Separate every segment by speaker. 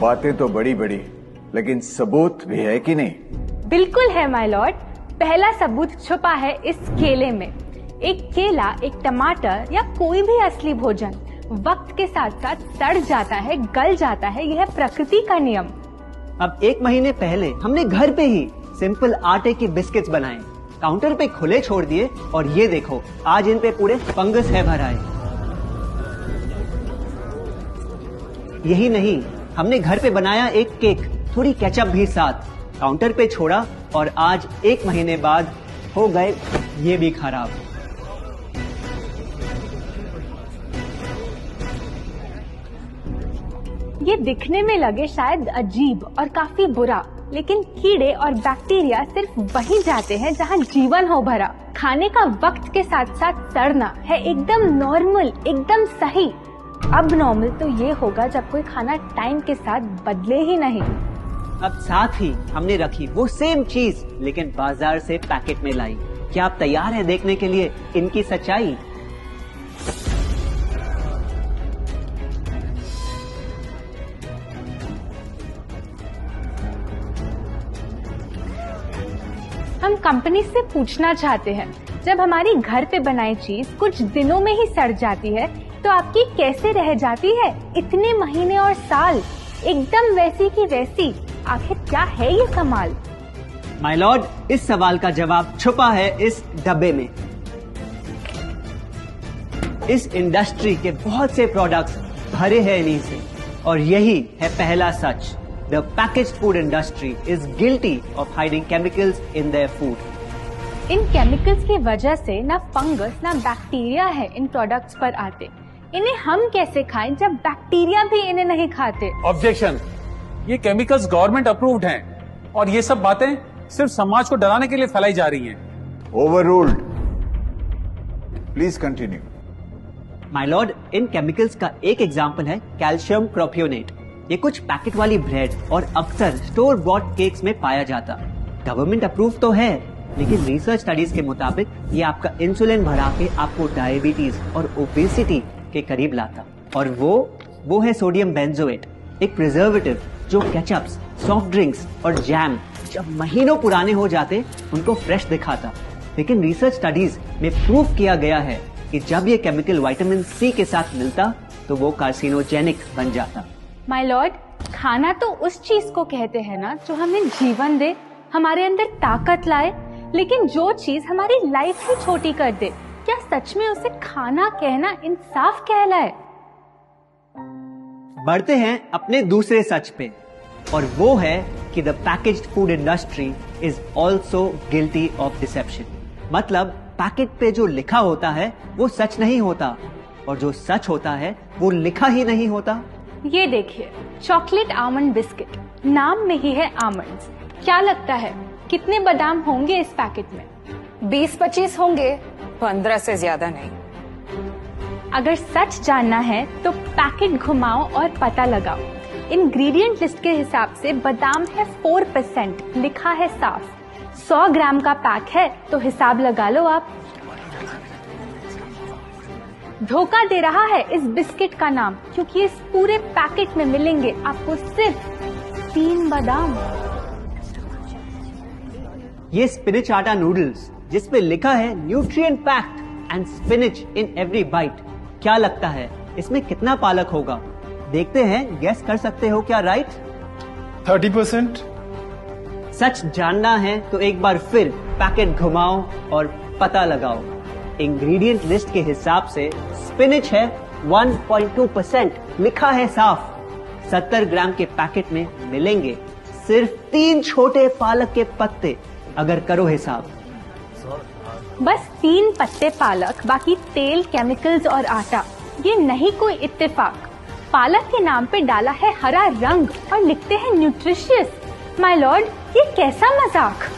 Speaker 1: बातें तो बड़ी बड़ी, लेकिन सबूत भी है कि नहीं?
Speaker 2: बिल्कुल है माय लॉर्ड। पहला सबूत छुपा है इस केले में। एक केला, एक टमाटर या कोई भी असली भोजन वक्त के साथ साथ सड़ जाता है, गल जाता है। यह प्रकृति का नियम।
Speaker 3: अब 1 महीने पहले हमने घर पे ही सिंपल आटे की बिस्किट्स बनाए, काउंटर पे खुले छोड़ दिए और ये देखो आज इन पे पूरे फंगस है भर आए। यही नहीं, हमने घर पे बनाया एक केक, थोड़ी केचप भी साथ, काउंटर पे छोड़ा और आज 1 महीने बाद हो गए ये भी खराब।
Speaker 2: ये दिखने में लगे शायद अजीब और काफी बुरा, लेकिन कीड़े और बैक्टीरिया सिर्फ वहीं जाते हैं जहां जीवन हो भरा। खाने का वक्त के साथ साथ सड़ना है एकदम नॉर्मल, एकदम सही। अब नॉर्मल तो ये होगा जब कोई खाना टाइम के साथ बदले ही नहीं।
Speaker 3: अब साथ ही हमने रखी वो सेम चीज, लेकिन बाजार से पैकेट में लाई। क्या आप तैयार हैं देखने के लिए इनकी सच्चाई?
Speaker 2: हम कंपनी से पूछना चाहते हैं, जब हमारी घर पे बनाई चीज कुछ दिनों में ही सड़ जाती है तो आपकी कैसे रह जाती है इतने महीने और साल, एकदम वैसी की वैसी? आखिर क्या है ये कमाल?
Speaker 3: माय लॉर्ड, इस सवाल का जवाब छुपा है इस डब्बे में। इस इंडस्ट्री के बहुत से प्रोडक्ट्स भरे हैं इन्हीं से, और यही है पहला सच। The packaged food industry is guilty of hiding chemicals in their food.
Speaker 2: In chemicals की वजह से ना फंगस ना बैक्टीरिया है इन प्रोडक्ट्स पर आते। इन्हें हम कैसे खाएं जब बैक्टीरिया भी इन्हें नहीं खाते?
Speaker 4: ऑब्जेक्शन, ये केमिकल्स गवर्नमेंट अप्रूव्ड हैं और ये सब बातें सिर्फ समाज को डराने के लिए फैलाई जा रही हैं।
Speaker 1: Overruled. Please continue.
Speaker 3: My Lord, in chemicals का एक एग्जांपल है कैल्शियम प्रोपियोनेट। ये कुछ पैकेट वाली ब्रेड और अक्सर स्टोर बॉट केक्स में पाया जाता। गवर्नमेंट अप्रूव तो है, लेकिन रिसर्च स्टडीज के मुताबिक ये आपका इंसुलिन बढ़ा के आपको डायबिटीज और ओबेसिटी के करीब लाता। और वो है सोडियम बेंजोएट, एक प्रिजर्वेटिव जो केचप्स, सॉफ्ट ड्रिंक्स और जैम जब महीनों पुराने हो जाते उनको फ्रेश दिखाता। लेकिन रिसर्च स्टडीज में प्रूव किया गया है कि जब ये केमिकल विटामिन सी के साथ मिलता तो वो कार्सिनोजेनिक बन जाता।
Speaker 2: माय लॉर्ड, खाना तो उस चीज को कहते हैं ना जो हमें जीवन दे, हमारे अंदर ताकत लाए। लेकिन जो चीज हमारी लाइफ ही छोटी कर दे, क्या सच में उसे खाना कहना इंसाफ कहलाए?
Speaker 3: बढ़ते हैं अपने दूसरे सच पे, और वो है कि the packaged food industry is also guilty of deception. मतलब पैकेट पे जो लिखा होता है वो सच नहीं होता, और जो सच होता है वो लिखा ही नहीं होता।
Speaker 2: ये देखिए, चॉकलेट आमंड बिस्किट, नाम में ही है आमंड्स। क्या लगता है कितने बादाम होंगे इस पैकेट में?
Speaker 5: 20-25 होंगे, 15 से ज्यादा नहीं।
Speaker 2: अगर सच जानना है तो पैकेट घुमाओ और पता लगाओ। इंग्रेडिएंट लिस्ट के हिसाब से बादाम है 4%, लिखा है साफ। 100 ग्राम का पैक है तो हिसाब लगा लो आप। धोखा दे रहा है इस बिस्किट का नाम, क्योंकि इस पूरे पैकेट में मिलेंगे आपको सिर्फ 3 बादाम।
Speaker 3: ये स्पिनच आटा नूडल्स जिसपे लिखा है nutrient packed and spinach in every bite. क्या लगता है इसमें कितना पालक होगा? देखते हैं, गेस कर सकते हो क्या राइट?
Speaker 4: 30%।
Speaker 3: सच जानना है तो एक बार फिर पैकेट घुमाओ और पता लगाओ। इंग्रेडिएंट लिस्ट के हिसाब से स्पिनच है 1.2%, लिखा है साफ। 70 ग्राम के पैकेट में मिलेंगे सिर्फ 3 छोटे पालक के पत्ते, अगर करो हिसाब।
Speaker 2: बस 3 पत्ते पालक, बाकी तेल, केमिकल्स और आटा। ये नहीं कोई इत्तेफाक। पालक के नाम पे डाला है हरा रंग और लिखते हैं न्यूट्रिशियस। माय लॉर्ड, ये कैसा मजाक?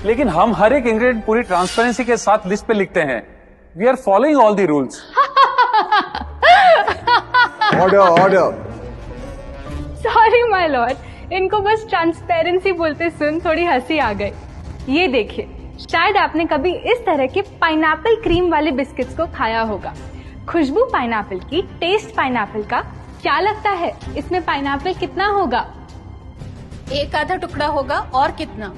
Speaker 4: लेकिन हम हर एक इंग्रेडिएंट पूरी ट्रांसपेरेंसी के साथ लिस्ट पे लिखते हैं। We are following all the rules.
Speaker 1: Order.
Speaker 2: Sorry my lord, इनको बस ट्रांसपेरेंसी बोलते सुन थोड़ी हंसी आ गई। ये देखिए, शायद आपने कभी इस तरह के पाइनएप्पल क्रीम वाले बिस्किट्स को खाया होगा। खुशबू पाइनएप्पल की, टेस्ट पाइनएप्पल का, क्या लगता है इसमें पाइनएप्पल कितना होगा?
Speaker 5: एक आधा टुकड़ा होगा, और कितना?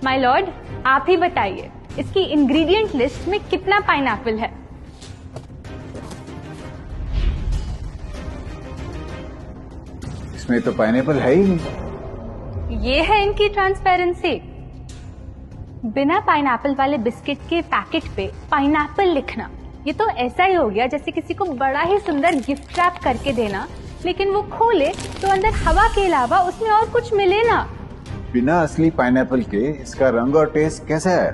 Speaker 2: माय लॉर्ड, आप ही बताइए, इसकी इंग्रेडिएंट लिस्ट में कितना पाइनएप्पल है?
Speaker 1: इसमें तो पाइनएप्पल है ही नहीं।
Speaker 2: ये है इनकी ट्रांसपेरेंसी। बिना पाइनएप्पल वाले बिस्किट के पैकेट पे पाइनएप्पल लिखना, ये तो ऐसा ही हो गया जैसे किसी को बड़ा ही सुंदर गिफ्ट रैप करके देना, लेकिन वो खोले तो अंदर हवा के अलावा उसमें और कुछ मिले ना।
Speaker 1: बिना असली पाइनएप्पल के इसका रंग और टेस्ट कैसा है?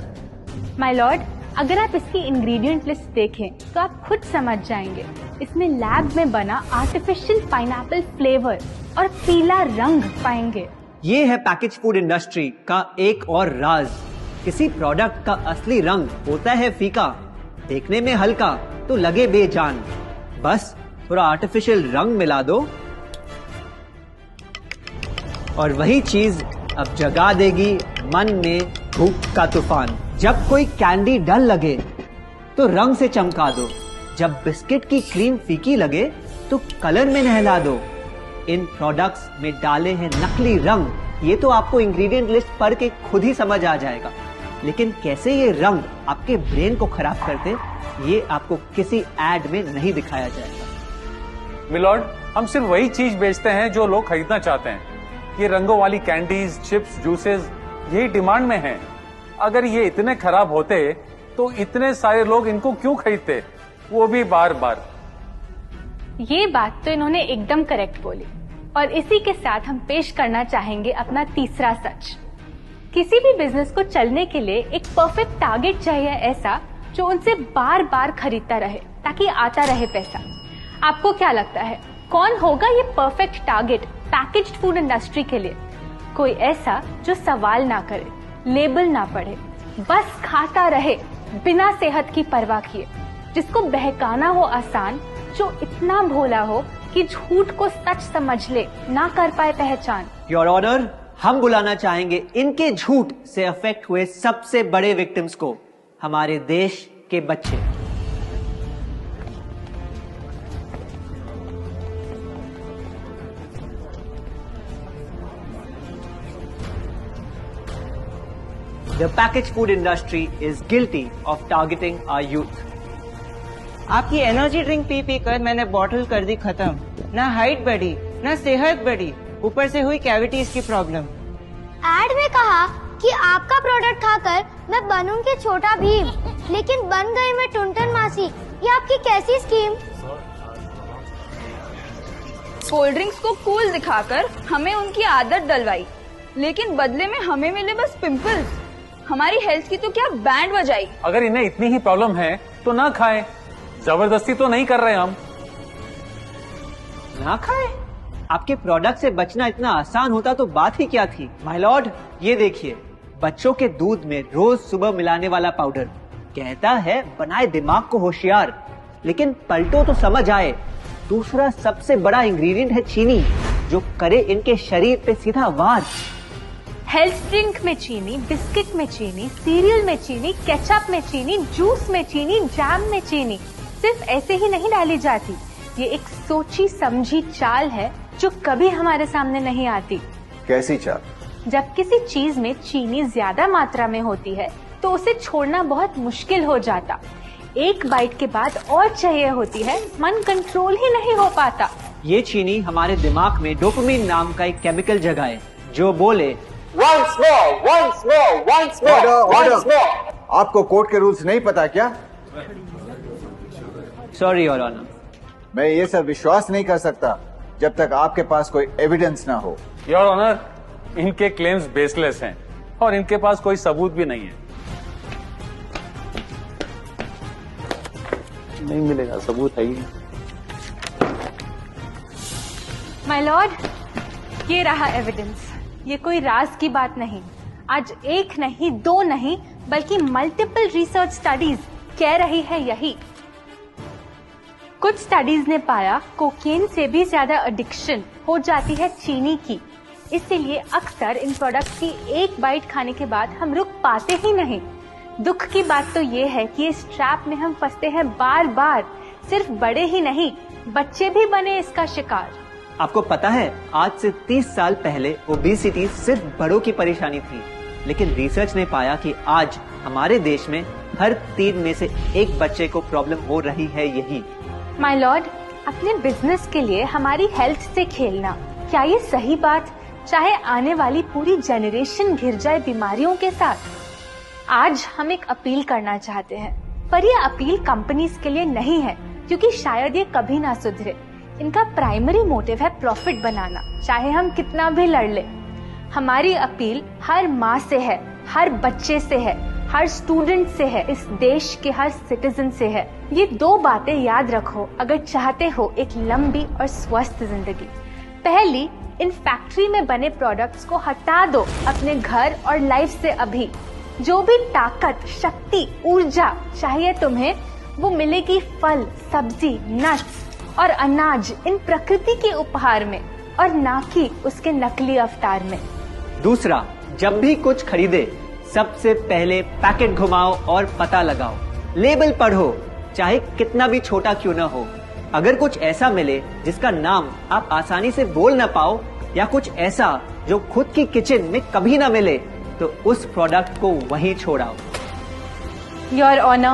Speaker 2: माय लॉर्ड, अगर आप इसकी इंग्रेडिएंट लिस्ट देखें तो आप खुद समझ जाएंगे। इसमें लैब में बना आर्टिफिशियल पाइनएप्पल फ्लेवर और पीला रंग पाएंगे।
Speaker 3: ये है पैकेज फूड इंडस्ट्री का एक और राज। किसी प्रोडक्ट का असली रंग होता है फीका, देखने में हल्का तो लगे बेजान। बस थोड़ा आर्टिफिशियल रंग मिला दो और वही चीज अब जगा देगी मन में भूख का तूफान। जब कोई कैंडी डल लगे तो रंग से चमका दो, जब बिस्किट की क्रीम फीकी लगे तो कलर में नहला दो। इन प्रोडक्ट्स में डाले हैं नकली रंग, ये तो आपको इंग्रेडिएंट लिस्ट पढ़ के खुद ही समझ आ जाएगा। लेकिन कैसे ये रंग आपके ब्रेन को खराब करते, ये आपको किसी एड में नहीं दिखाया जाएगा।
Speaker 4: मिलॉर्ड, हम सिर्फ वही चीज बेचते हैं जो लोग खरीदना चाहते हैं। ये रंगों वाली कैंडीज, चिप्स, जूसेस यही डिमांड में हैं। अगर ये इतने खराब होते तो इतने सारे लोग इनको क्यों खरीदते, वो भी बार बार।
Speaker 2: ये बात तो इन्होंने एकदम करेक्ट बोली, और इसी के साथ हम पेश करना चाहेंगे अपना तीसरा सच। किसी भी बिजनेस को चलने के लिए एक परफेक्ट टारगेट चाहिए, ऐसा जो उनसे बार बार खरीदता रहे ताकि आता रहे पैसा। आपको क्या लगता है कौन होगा ये perfect target packaged food industry के लिए? कोई ऐसा जो सवाल ना करे, लेबल ना पढ़े, बस खाता रहे बिना सेहत की परवाह किए, जिसको बहकाना हो आसान, जो इतना भोला हो कि झूठ को सच समझ ले, ना कर पाए पहचान।
Speaker 3: योर ऑनर, हम बुलाना चाहेंगे इनके झूठ से अफेक्ट हुए सबसे बड़े विक्टिम्स को, हमारे देश के बच्चे। The packaged food industry is guilty of targeting our youth.
Speaker 6: आपकी एनर्जी ड्रिंक पी पी कर मैंने बॉटल कर दी खत्म। ना हाइट बढ़ी, ना सेहत बढ़ी, ऊपर से हुई कैविटीज की प्रॉब्लम।
Speaker 7: एड में कहा कि आपका प्रोडक्ट खाकर मैं बनूंगी छोटा भीम, लेकिन बन गई मैं टुनटन मासी। ये आपकी कैसी स्कीम?
Speaker 5: कोल्ड ड्रिंक्स को कूल दिखाकर हमें उनकी आदत डलवाई, लेकिन बदले में हमें मिले बस पिंपल्स। हमारी हेल्थ की तो क्या बैंड बजाई।
Speaker 4: अगर इन्हें इतनी ही प्रॉब्लम है तो ना खाएं, जबरदस्ती तो नहीं कर रहे हम।
Speaker 3: ना खाए? आपके प्रोडक्ट से बचना इतना आसान होता तो बात ही क्या थी। माय लॉर्ड, ये देखिए, बच्चों के दूध में रोज सुबह मिलाने वाला पाउडर कहता है बनाए दिमाग को होशियार, लेकिन पलटो तो समझ आए। दूसरा सबसे बड़ा इंग्रेडिएंट है चीनी, जो करे इनके शरीर पे सीधा वार।
Speaker 2: हेल्थ ड्रिंक में चीनी, बिस्किट में चीनी, सीरियल में चीनी, केचप में चीनी, जूस में चीनी, जैम में चीनी सिर्फ ऐसे ही नहीं डाली जाती। ये एक सोची समझी चाल है जो कभी हमारे सामने नहीं आती।
Speaker 1: कैसी चाल?
Speaker 2: जब किसी चीज में चीनी ज्यादा मात्रा में होती है तो उसे छोड़ना बहुत मुश्किल हो जाता। एक बाइट के बाद और चाहिए होती है, मन कंट्रोल ही नहीं हो पाता।
Speaker 3: ये चीनी हमारे दिमाग में डोपामिन नाम का एक केमिकल जगाए, जो बोले
Speaker 8: Once more, once more, once more, once more.
Speaker 1: आपको कोर्ट के रूल्स नहीं पता क्या?
Speaker 3: Sorry your honour.
Speaker 1: मैं ये सब विश्वास नहीं कर सकता जब तक आपके पास कोई एविडेंस ना हो।
Speaker 4: योर ऑनर, इनके क्लेम्स बेसलेस हैं और इनके पास कोई सबूत भी नहीं है। नहीं मिलेगा, सबूत है ही नहीं।
Speaker 2: माय लॉर्ड, ये रहा एविडेंस। ये कोई राज की बात नहीं। आज एक नहीं, दो नहीं, बल्कि मल्टीपल रिसर्च स्टडीज कह रही है यही। कुछ स्टडीज ने पाया कोकेन से भी ज्यादा एडिक्शन हो जाती है चीनी की। इसीलिए अक्सर इन प्रोडक्ट्स की एक बाइट खाने के बाद हम रुक पाते ही नहीं। दुख की बात तो ये है कि इस ट्रैप में हम फंसते हैं बार बार। सिर्फ बड़े ही नहीं, बच्चे भी बने इसका शिकार।
Speaker 3: आपको पता है आज से 30 साल पहले ओबेसिटी सिर्फ बड़ों की परेशानी थी, लेकिन रिसर्च ने पाया कि आज हमारे देश में हर 3 में से 1 बच्चे को प्रॉब्लम हो रही है यही।
Speaker 2: माय लॉर्ड, अपने बिजनेस के लिए हमारी हेल्थ से खेलना, क्या ये सही बात, चाहे आने वाली पूरी जनरेशन घिर जाए बीमारियों के साथ? आज हम एक अपील करना चाहते हैं, पर ये अपील कंपनीज के लिए नहीं है, क्योंकि शायद ये कभी ना सुधरे। इनका प्राइमरी मोटिव है प्रॉफिट बनाना, चाहे हम कितना भी लड़ ले। हमारी अपील हर माँ से है, हर बच्चे से है, हर स्टूडेंट से है, इस देश के हर सिटीजन से है। ये 2 बातें याद रखो अगर चाहते हो एक लंबी और स्वस्थ जिंदगी। पहली, इन फैक्ट्री में बने प्रोडक्ट्स को हटा दो अपने घर और लाइफ से अभी। जो भी ताकत, शक्ति, ऊर्जा चाहिए तुम्हें, वो मिलेगी फल, सब्जी, नट्स और अनाज इन प्रकृति के उपहार में, और ना कि उसके नकली अवतार में।
Speaker 3: दूसरा, जब भी कुछ खरीदे सबसे पहले पैकेट घुमाओ और पता लगाओ, लेबल पढ़ो, चाहे कितना भी छोटा क्यों ना हो। अगर कुछ ऐसा मिले जिसका नाम आप आसानी से बोल ना पाओ, या कुछ ऐसा जो खुद की किचन में कभी ना मिले, तो उस प्रोडक्ट को वहीं छोड़ाओ।
Speaker 2: Your honour,